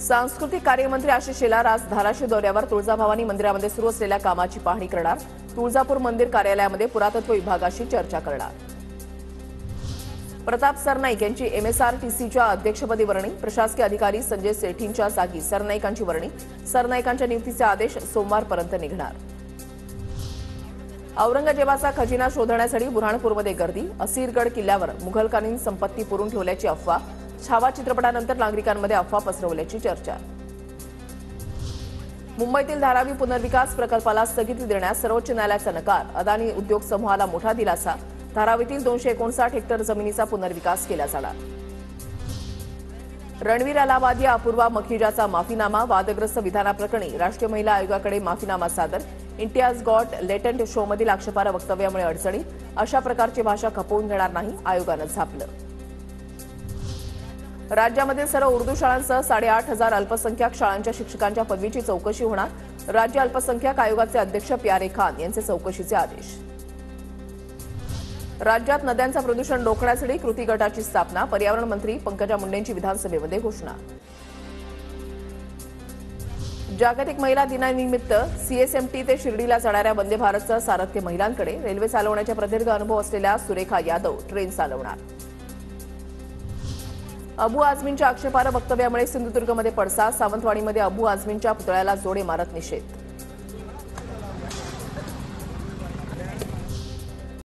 सांस्कृतिक कार्यमंत्री आशिष शेलार आज धाराशिव दौऱ्यावर तुळजाभवानी मंदिरामध्ये सुरू असलेल्या कामाची पाहणी करणार। तुळजापूर मंदिर कार्यालयामध्ये पुरातत्व विभागाशी चर्चा करणार। प्रताप सरनाईक यांची MSRTCच्या अध्यक्षपदी वर्णी। प्रशासकीय अधिकारी संजय सेठींच्या जागी सरनाईकांची वर्णी। सरनाईकांच्या नियुक्तीचे आदेश सोमवारपर्यंत निघणार। औरंगजेबाचा खजिना शोधण्यासाठी बुऱ्हाणपूरमध्ये गर्दी। असीरगड किल्ल्यावर मुघलकालीन संपत्ती पुरून ठेवल्याची अफवा। छावा चित्रपटानंतर नागरिकांमध्ये अफवा पसरवल्याची चर्चा। मुंबईतील धारावी पुनर्विकास प्रकल्पाला स्थगिती देण्यास सर्वोच्च न्यायालयाचा नकार। अदानी उद्योग समूहाला मोठा दिलासा। धारावीतील 259 हेक्टर जमिनीचा पुनर्विकास केला जाणार। रणवीर अलाहाबादी अपूर्वा मखिजाचा माफीनामा। वादग्रस्त विधानाप्रकरणी राष्ट्रीय महिला आयोगाकडे माफीनामा सादर। इंडियाज गॉट लेटंट शोमधील आक्षेपार्ह वक्तव्यामुळे अडचणी। अशा प्रकारची भाषा खपवून घेणार नाही, आयोगानं झापलं। राज्यामध्ये सर्व उर्दू शाळांसह 8,500 अल्पसंख्याक शाळांच्या शिक्षकांच्या पदवीची चौकशी होणार। राज्य अल्पसंख्याक आयोगाचे अध्यक्ष प्यारे खान यांचे चौकशीचे आदेश। राज्यात नद्यांचं प्रदूषण रोखण्यासाठी कृती गटाची स्थापना। पर्यावरण मंत्री पंकजा मुंडेंची विधानसभेमध्ये घोषणा। जागतिक महिला दिनानिमित्त CSMT ते शिर्डीला जाणाऱ्या वंदे भारतचं सारथ्य महिलांकडे। रेल्वे चालवण्याचा प्रदीर्घ अनुभव असलेल्या सुरेखा यादव ट्रेन चालवणार। अबू आझमींच्या आक्षेपार्ह वक्तव्यामुळे सिंधुदुर्गमध्ये पडसाद। सावंतवाडीमध्ये अबू आझमींच्या पुतळ्याला जोडे मारत निषेध।